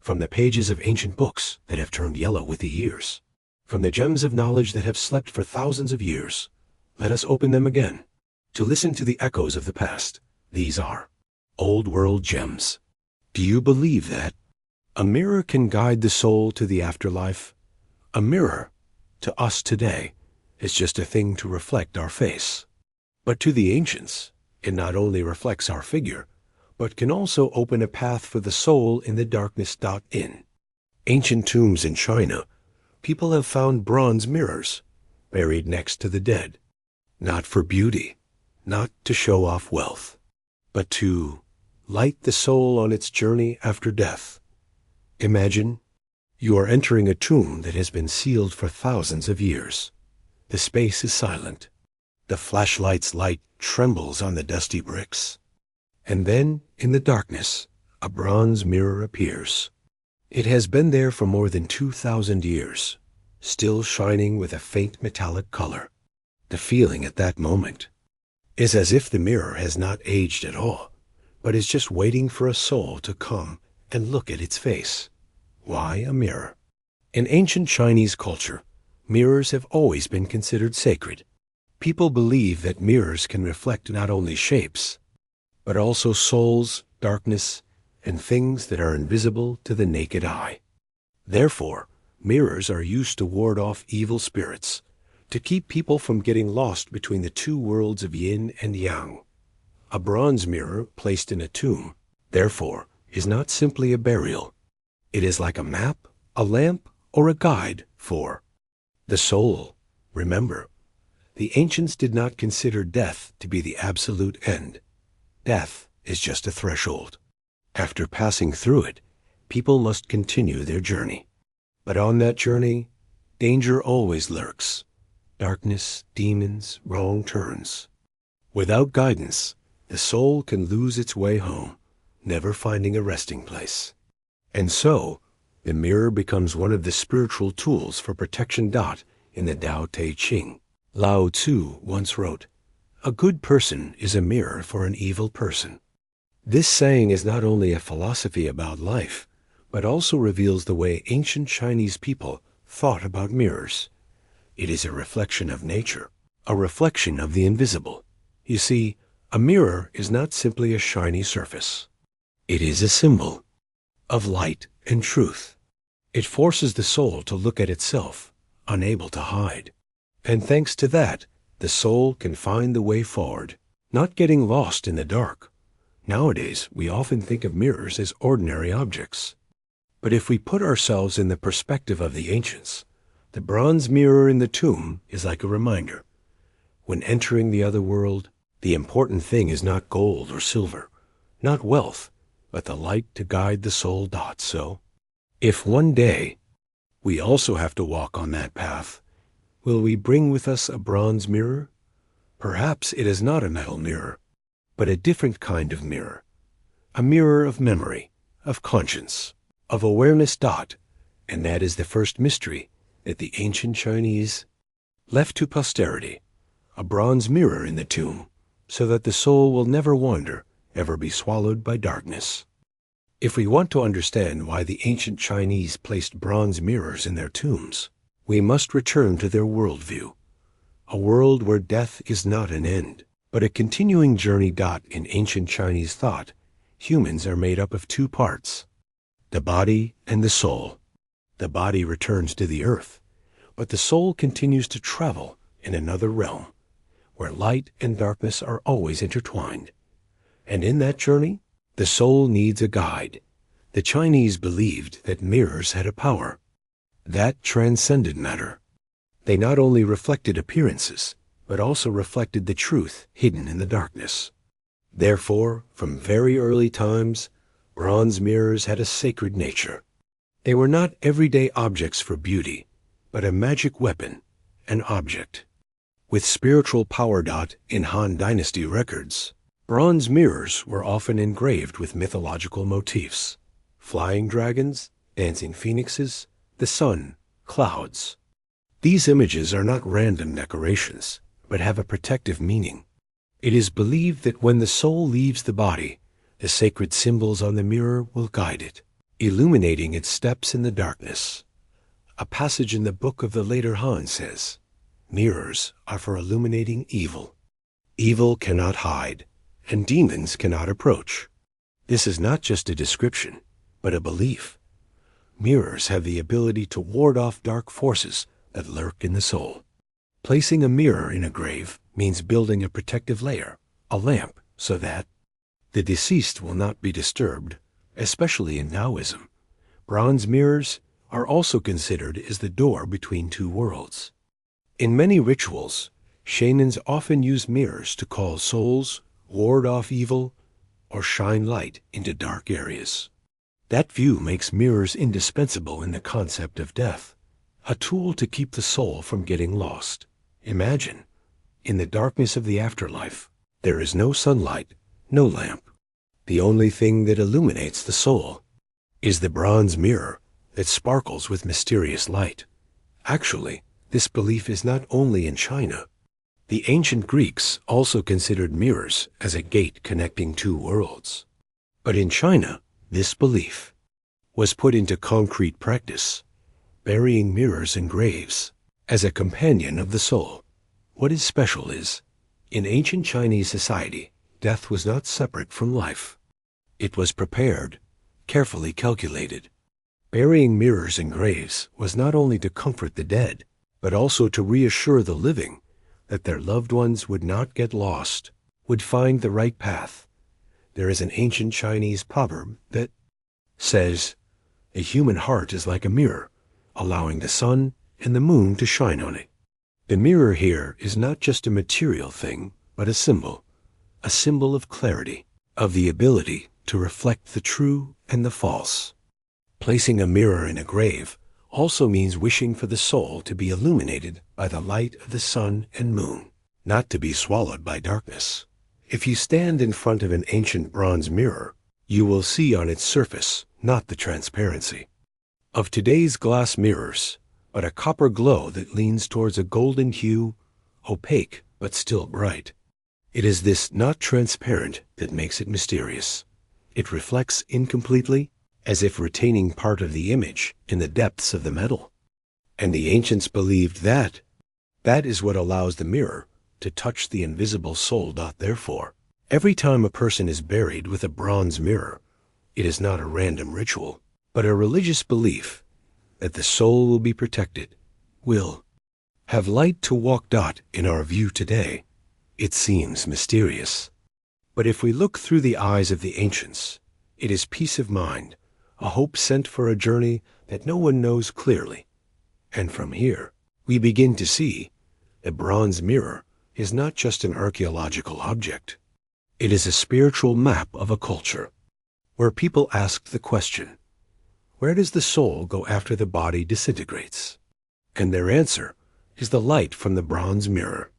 from the pages of ancient books that have turned yellow with the years, from the gems of knowledge that have slept for thousands of years. Let us open them again, to listen to the echoes of the past. These are old world gems. Do you believe that a mirror can guide the soul to the afterlife? A mirror, to us today, is just a thing to reflect our face. But to the ancients, it not only reflects our figure, but can also open a path for the soul in the darkness. In ancient tombs in China, people have found bronze mirrors buried next to the dead, not for beauty, not to show off wealth, but to light the soul on its journey after death. Imagine you are entering a tomb that has been sealed for thousands of years. The space is silent. The flashlight's light trembles on the dusty bricks. And then, in the darkness, a bronze mirror appears. It has been there for more than 2,000 years, still shining with a faint metallic color. The feeling at that moment is as if the mirror has not aged at all, but is just waiting for a soul to come and look at its face. Why a mirror? In ancient Chinese culture, mirrors have always been considered sacred. People believe that mirrors can reflect not only shapes, but also souls, darkness, and things that are invisible to the naked eye. Therefore, mirrors are used to ward off evil spirits, to keep people from getting lost between the two worlds of yin and yang. A bronze mirror placed in a tomb, therefore, is not simply a burial. It is like a map, a lamp, or a guide for the soul. Remember, the ancients did not consider death to be the absolute end. Death is just a threshold. After passing through it, people must continue their journey. But on that journey, danger always lurks. Darkness, demons, wrong turns. Without guidance, the soul can lose its way home, never finding a resting place. And so, the mirror becomes one of the spiritual tools for protection. In the Tao Te Ching, Lao Tzu once wrote, "A good person is a mirror for an evil person." This saying is not only a philosophy about life, but also reveals the way ancient Chinese people thought about mirrors. It is a reflection of nature, a reflection of the invisible. You see, a mirror is not simply a shiny surface. It is a symbol of light and truth. It forces the soul to look at itself, unable to hide. And thanks to that, the soul can find the way forward, not getting lost in the dark. Nowadays, we often think of mirrors as ordinary objects. But if we put ourselves in the perspective of the ancients, the bronze mirror in the tomb is like a reminder. When entering the other world, the important thing is not gold or silver, not wealth, but the light to guide the soul. So, if one day we also have to walk on that path, will we bring with us a bronze mirror? Perhaps it is not a metal mirror, but a different kind of mirror. A mirror of memory, of conscience, of awareness. And that is the first mystery that the ancient Chinese left to posterity. A bronze mirror in the tomb, so that the soul will never wander, ever be swallowed by darkness. If we want to understand why the ancient Chinese placed bronze mirrors in their tombs, we must return to their worldview. A world where death is not an end, but a continuing journey. In ancient Chinese thought, humans are made up of two parts, the body and the soul. The body returns to the earth, but the soul continues to travel in another realm, where light and darkness are always intertwined. And in that journey, the soul needs a guide. The Chinese believed that mirrors had a power that transcended matter. They not only reflected appearances, but also reflected the truth hidden in the darkness. Therefore, from very early times, bronze mirrors had a sacred nature. They were not everyday objects for beauty, but a magic weapon, an object with spiritual power. In Han Dynasty records, bronze mirrors were often engraved with mythological motifs: flying dragons, dancing phoenixes, the sun, clouds. These images are not random decorations, but have a protective meaning. It is believed that when the soul leaves the body, the sacred symbols on the mirror will guide it. illuminating its steps in the darkness. A passage in the Book of the Later Han says, "Mirrors are for illuminating evil. Evil cannot hide, and demons cannot approach." This is not just a description, but a belief. Mirrors have the ability to ward off dark forces that lurk in the soul. Placing a mirror in a grave means building a protective layer, a lamp, so that the deceased will not be disturbed, especially in Taoism. Bronze mirrors are also considered as the door between two worlds. In many rituals, shamans often use mirrors to call souls, ward off evil, or shine light into dark areas. That view makes mirrors indispensable in the concept of death, a tool to keep the soul from getting lost. Imagine, in the darkness of the afterlife, there is no sunlight, no lamp. The only thing that illuminates the soul is the bronze mirror that sparkles with mysterious light. Actually, this belief is not only in China. The ancient Greeks also considered mirrors as a gate connecting two worlds. But in China, this belief was put into concrete practice, burying mirrors in graves as a companion of the soul. What is special is, in ancient Chinese society, death was not separate from life. It was prepared, carefully calculated. Burying mirrors in graves was not only to comfort the dead, but also to reassure the living that their loved ones would not get lost, would find the right path. There is an ancient Chinese proverb that says, "A human heart is like a mirror, allowing the sun and the moon to shine on it." The mirror here is not just a material thing, but a symbol of clarity, of the ability to reflect the true and the false. Placing a mirror in a grave also means wishing for the soul to be illuminated by the light of the sun and moon, not to be swallowed by darkness. If you stand in front of an ancient bronze mirror, you will see on its surface not the transparency of today's glass mirrors, but a copper glow that leans towards a golden hue, opaque but still bright. It is this not transparent that makes it mysterious. It reflects incompletely, as if retaining part of the image in the depths of the metal. And the ancients believed that is what allows the mirror to touch the invisible soul. Therefore, every time a person is buried with a bronze mirror, it is not a random ritual, but a religious belief that the soul will be protected, will have light to walk. In our view today, it seems mysterious. But if we look through the eyes of the ancients, it is peace of mind, a hope sent for a journey that no one knows clearly. And from here, we begin to see the bronze mirror is not just an archaeological object. It is a spiritual map of a culture, where people ask the question, where does the soul go after the body disintegrates? And their answer is the light from the bronze mirror.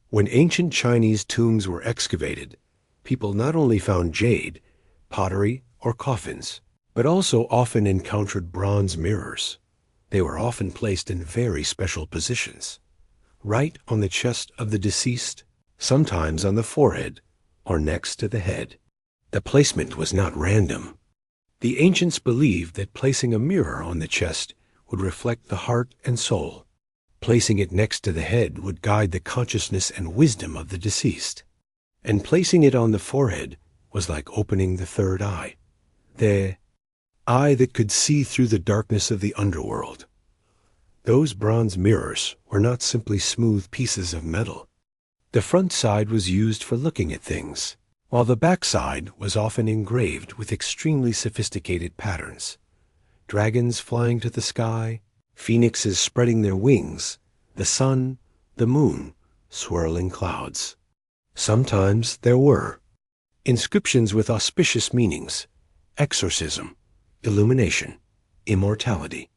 When ancient Chinese tombs were excavated, people not only found jade, pottery, or coffins, but also often encountered bronze mirrors. They were often placed in very special positions, right on the chest of the deceased, sometimes on the forehead, or next to the head. The placement was not random. The ancients believed that placing a mirror on the chest would reflect the heart and soul. Placing it next to the head would guide the consciousness and wisdom of the deceased. And placing it on the forehead was like opening the third eye, the eye that could see through the darkness of the underworld. Those bronze mirrors were not simply smooth pieces of metal. The front side was used for looking at things, while the back side was often engraved with extremely sophisticated patterns. Dragons flying to the sky, phoenixes spreading their wings, the sun, the moon, swirling clouds. Sometimes there were inscriptions with auspicious meanings: exorcism, illumination, immortality.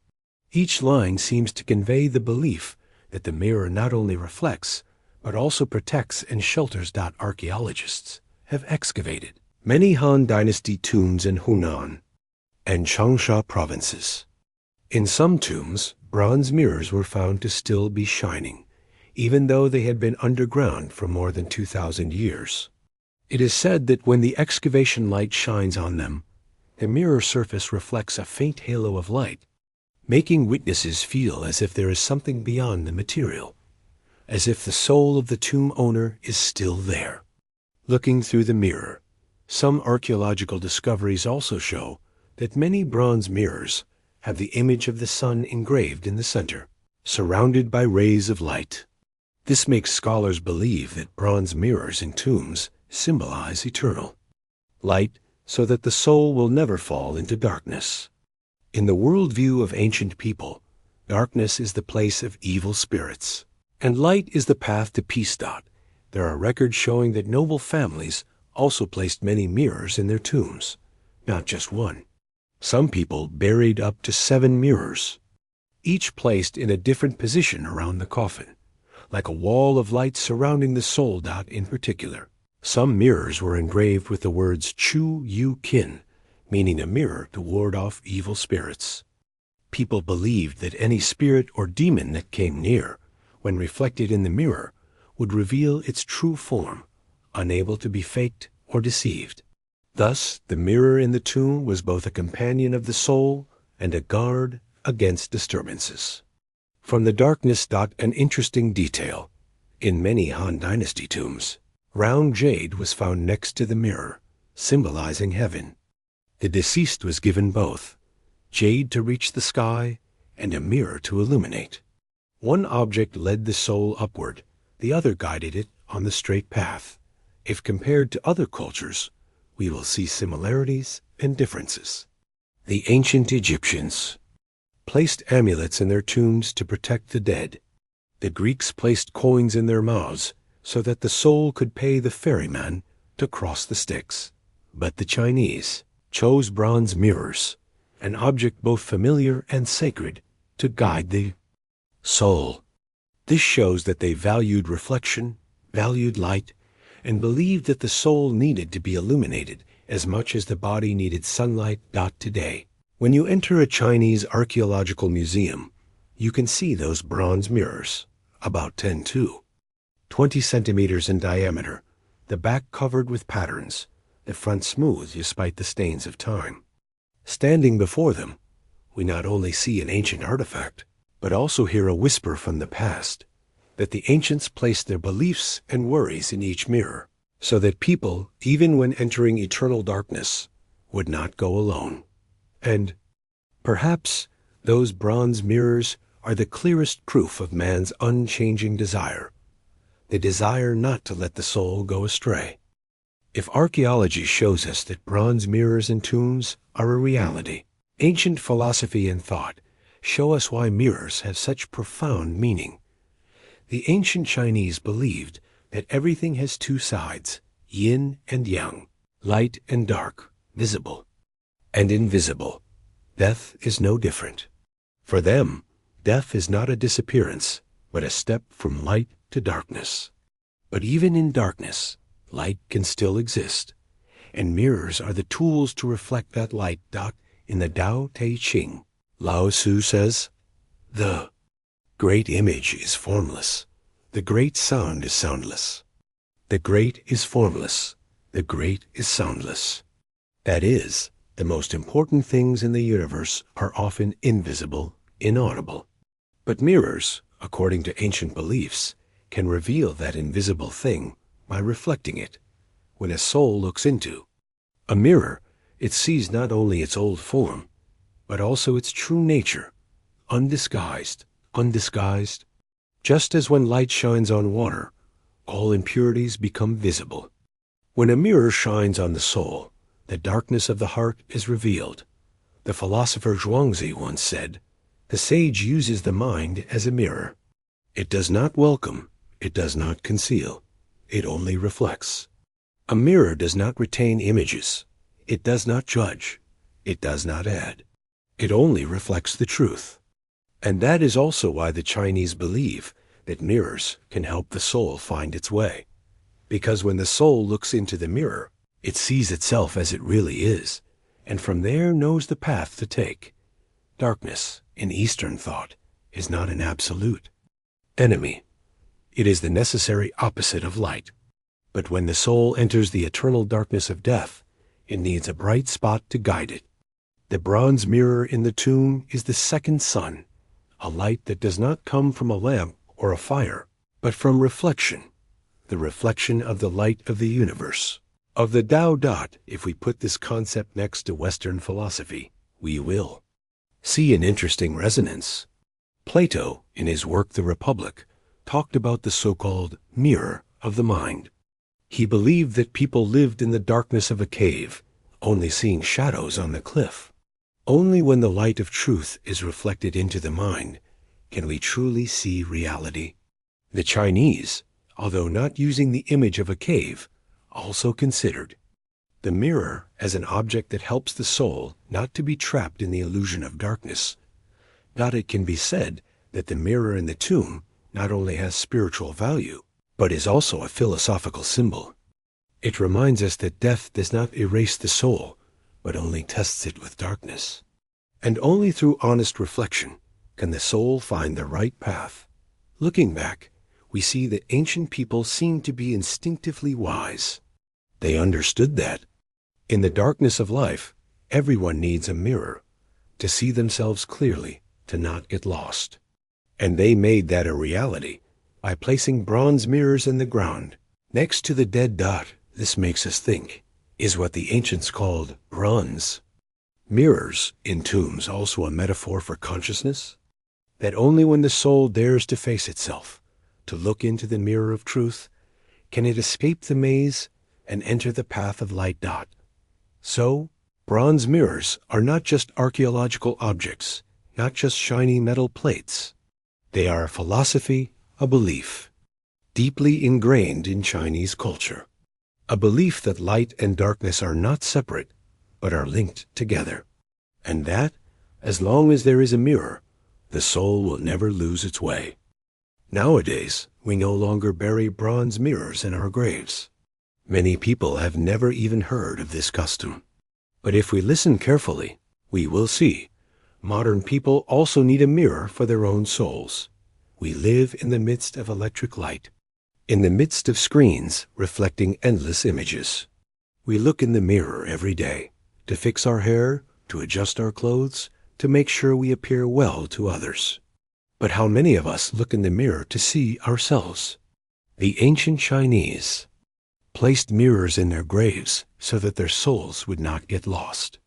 Each line seems to convey the belief that the mirror not only reflects, but also protects and shelters. Archaeologists have excavated many Han Dynasty tombs in Hunan and Changsha provinces. In some tombs, bronze mirrors were found to still be shining, even though they had been underground for more than 2,000 years. It is said that when the excavation light shines on them, The mirror surface reflects a faint halo of light, making witnesses feel as if there is something beyond the material, as if the soul of the tomb owner is still there. Looking through the mirror, some archaeological discoveries also show that many bronze mirrors have the image of the sun engraved in the center, surrounded by rays of light. This makes scholars believe that bronze mirrors in tombs symbolize eternal light, so that the soul will never fall into darkness. In the worldview of ancient people, darkness is the place of evil spirits, and light is the path to peace. There are records showing that noble families also placed many mirrors in their tombs, not just one. Some people buried up to 7 mirrors, each placed in a different position around the coffin, like a wall of light surrounding the soul. In particular, some mirrors were engraved with the words Chu Yu Kin, meaning a mirror to ward off evil spirits. People believed that any spirit or demon that came near, when reflected in the mirror, would reveal its true form, unable to be faked or deceived. Thus, the mirror in the tomb was both a companion of the soul and a guard against disturbances. From the darkness. An interesting detail. In many Han Dynasty tombs, round jade was found next to the mirror, symbolizing heaven. The deceased was given both jade to reach the sky and a mirror to illuminate. One object led the soul upward, the other guided it on the straight path. If compared to other cultures, we will see similarities and differences. The ancient Egyptians placed amulets in their tombs to protect the dead. The Greeks placed coins in their mouths so that the soul could pay the ferryman to cross the Styx. But the Chinese chose bronze mirrors, an object both familiar and sacred, to guide the soul. This shows that they valued reflection, valued light, and believed that the soul needed to be illuminated as much as the body needed sunlight. Today, when you enter a Chinese archaeological museum, you can see those bronze mirrors, about 10 to 20 centimeters in diameter, the back covered with patterns, the front smooth despite the stains of time. Standing before them, we not only see an ancient artifact, but also hear a whisper from the past, that the ancients placed their beliefs and worries in each mirror, so that people, even when entering eternal darkness, would not go alone. And perhaps those bronze mirrors are the clearest proof of man's unchanging desire, the desire not to let the soul go astray. If archaeology shows us that bronze mirrors in tombs are a reality, ancient philosophy and thought show us why mirrors have such profound meaning. The ancient Chinese believed that everything has 2 sides, yin and yang, light and dark, visible and invisible. Death is no different. For them, death is not a disappearance, but a step from light to darkness. But even in darkness, light can still exist, and mirrors are the tools to reflect that light. In the Tao Te Ching, Lao Tzu says, "The great image is formless. The great sound is soundless. The great is formless. The great is soundless." That is, the most important things in the universe are often invisible, inaudible. But mirrors, according to ancient beliefs, can reveal that invisible thing by reflecting it. When a soul looks into a mirror, it sees not only its old form, but also its true nature, undisguised. Just as when light shines on water, all impurities become visible. When a mirror shines on the soul, the darkness of the heart is revealed. The philosopher Zhuangzi once said, "The sage uses the mind as a mirror. It does not welcome, it does not conceal, it only reflects." A mirror does not retain images. It does not judge. It does not add. It only reflects the truth. And that is also why the Chinese believe that mirrors can help the soul find its way. Because when the soul looks into the mirror, it sees itself as it really is, and from there knows the path to take. Darkness, in Eastern thought, is not an absolute enemy. It is the necessary opposite of light. But when the soul enters the eternal darkness of death, it needs a bright spot to guide it. The bronze mirror in the tomb is the second sun, a light that does not come from a lamp or a fire, but from reflection, the reflection of the light of the universe, of the Tao dot. If we put this concept next to Western philosophy, we will see an interesting resonance. Plato, in his work The Republic, talked about the so-called mirror of the mind. He believed that people lived in the darkness of a cave, only seeing shadows on the cliff. Only when the light of truth is reflected into the mind can we truly see reality. The Chinese, although not using the image of a cave, also considered the mirror as an object that helps the soul not to be trapped in the illusion of darkness. Not it can be said that the mirror in the tomb not only has spiritual value, but is also a philosophical symbol. It reminds us that death does not erase the soul, but only tests it with darkness. And only through honest reflection can the soul find the right path. Looking back, we see that ancient people seemed to be instinctively wise. They understood that in the darkness of life, everyone needs a mirror to see themselves clearly, to not get lost. And they made that a reality by placing bronze mirrors in the ground next to the dead dot. This makes us think, is what the ancients called bronze. Mirrors in tombs also a metaphor for consciousness, that only when the soul dares to face itself, to look into the mirror of truth, can it escape the maze and enter the path of light dot. So, bronze mirrors are not just archaeological objects, not just shiny metal plates. They are a philosophy, a belief, deeply ingrained in Chinese culture. A belief that light and darkness are not separate, but are linked together. And that, as long as there is a mirror, the soul will never lose its way. Nowadays, we no longer bury bronze mirrors in our graves. Many people have never even heard of this custom. But if we listen carefully, we will see modern people also need a mirror for their own souls. We live in the midst of electric light, in the midst of screens reflecting endless images. We look in the mirror every day to fix our hair, to adjust our clothes, to make sure we appear well to others. But how many of us look in the mirror to see ourselves? The ancient Chinese placed mirrors in their graves so that their souls would not get lost.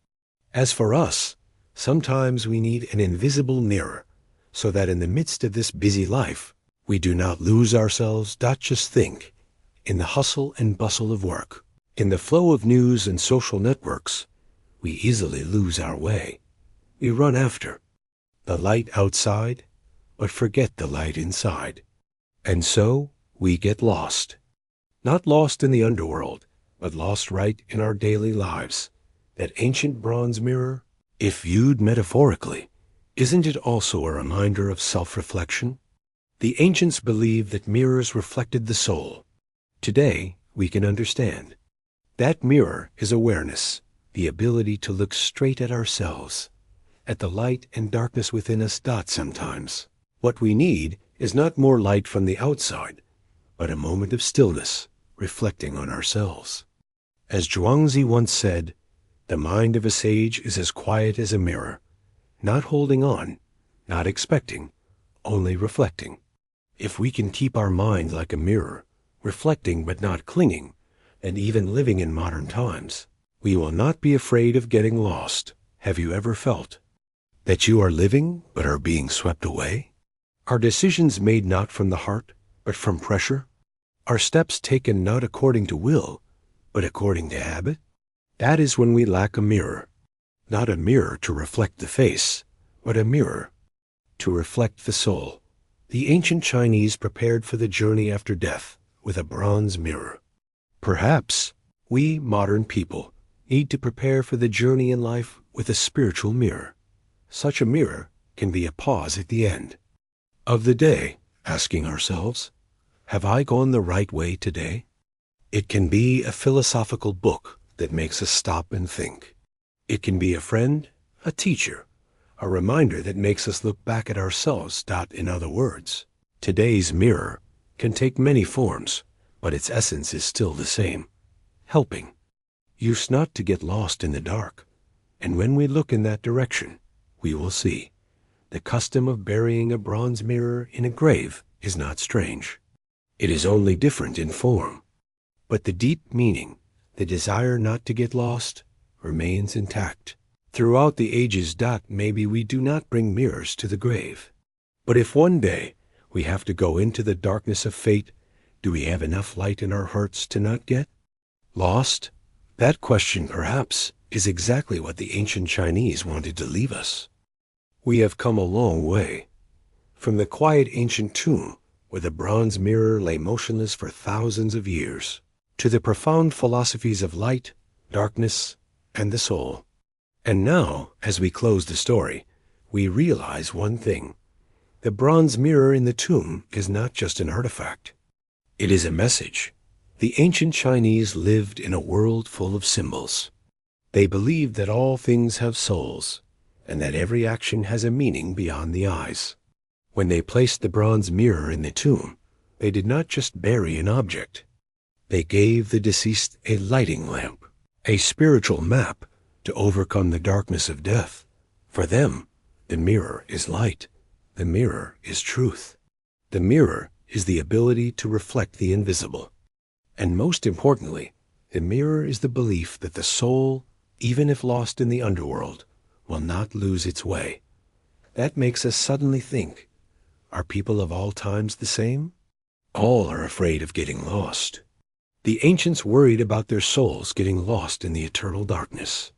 As for us, sometimes we need an invisible mirror so that in the midst of this busy life, we do not lose ourselves. Just think, in the hustle and bustle of work, in the flow of news and social networks, we easily lose our way. We run after the light outside, but forget the light inside. And so we get lost. Not lost in the underworld, but lost right in our daily lives. That ancient bronze mirror, if viewed metaphorically, isn't it also a reminder of self-reflection? The ancients believed that mirrors reflected the soul. Today, we can understand. That mirror is awareness, the ability to look straight at ourselves, at the light and darkness within us. Sometimes, what we need is not more light from the outside, but a moment of stillness, reflecting on ourselves. As Zhuangzi once said, the mind of a sage is as quiet as a mirror, not holding on, not expecting, only reflecting. If we can keep our mind like a mirror, reflecting but not clinging, and even living in modern times, we will not be afraid of getting lost. Have you ever felt that you are living but are being swept away? Are decisions made not from the heart, but from pressure? Are steps taken not according to will, but according to habit? That is when we lack a mirror. Not a mirror to reflect the face, but a mirror to reflect the soul. The ancient Chinese prepared for the journey after death with a bronze mirror. Perhaps we modern people need to prepare for the journey in life with a spiritual mirror. Such a mirror can be a pause at the end of the day, asking ourselves, have I gone the right way today? It can be a philosophical book that makes us stop and think. It can be a friend, a teacher, a reminder that makes us look back at ourselves. In other words, today's mirror can take many forms, but its essence is still the same, helping. used not to get lost in the dark, and when we look in that direction, we will see. The custom of burying a bronze mirror in a grave is not strange. It is only different in form. But the deep meaning, the desire not to get lost, remains intact. Throughout the ages, maybe we do not bring mirrors to the grave. But if one day we have to go into the darkness of fate, do we have enough light in our hearts to not get lost? That question, perhaps, is exactly what the ancient Chinese wanted to leave us. We have come a long way. From the quiet ancient tomb, where the bronze mirror lay motionless for thousands of years, to the profound philosophies of light, darkness, and the soul. And now, as we close the story, we realize one thing. The bronze mirror in the tomb is not just an artifact. It is a message. The ancient Chinese lived in a world full of symbols. They believed that all things have souls, and that every action has a meaning beyond the eyes. When they placed the bronze mirror in the tomb, they did not just bury an object. They gave the deceased a lighting lamp, a spiritual map to overcome the darkness of death. For them, the mirror is light. The mirror is truth. The mirror is the ability to reflect the invisible. And most importantly, the mirror is the belief that the soul, even if lost in the underworld, will not lose its way. That makes us suddenly think, are people of all times the same? All are afraid of getting lost. The ancients worried about their souls getting lost in the eternal darkness.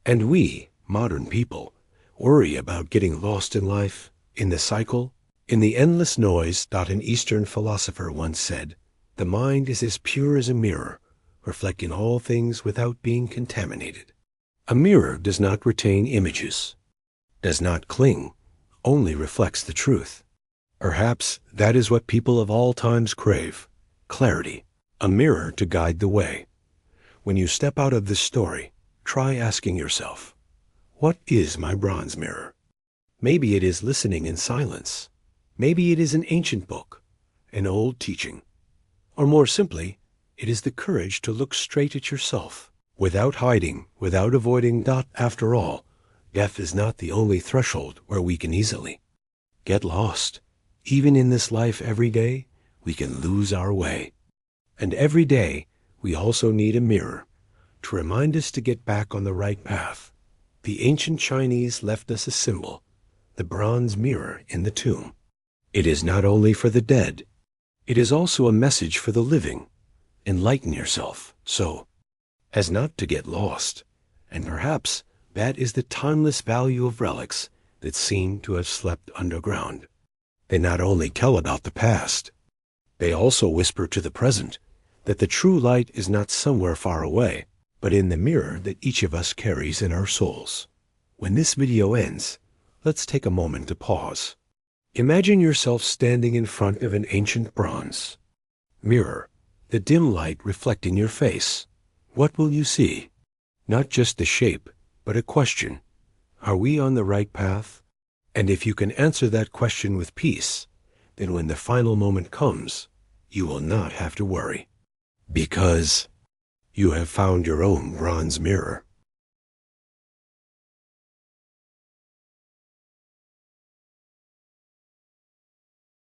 And we, modern people, worry about getting lost in life, in the cycle, in the endless noise. An Eastern philosopher once said, "The mind is as pure as a mirror, reflecting all things without being contaminated." A mirror does not retain images, does not cling, only reflects the truth. Perhaps that is what people of all times crave: clarity, a mirror to guide the way. When you step out of this story, try asking yourself, what is my bronze mirror? Maybe it is listening in silence. Maybe it is an ancient book, an old teaching. Or more simply, it is the courage to look straight at yourself, without hiding, without avoiding. After all, death is not the only threshold where we can easily get lost. Even in this life, every day, we can lose our way. And every day, we also need a mirror to remind us to get back on the right path. The ancient Chinese left us a symbol, the bronze mirror in the tomb. It is not only for the dead, it is also a message for the living. Enlighten yourself so as not to get lost. And perhaps that is the timeless value of relics that seem to have slept underground. They not only tell about the past, they also whisper to the present that the true light is not somewhere far away, but in the mirror that each of us carries in our souls. When this video ends, let's take a moment to pause. Imagine yourself standing in front of an ancient bronze mirror, the dim light reflecting your face. What will you see? Not just the shape, but a question. Are we on the right path? And if you can answer that question with peace, then when the final moment comes, you will not have to worry, because you have found your own bronze mirror.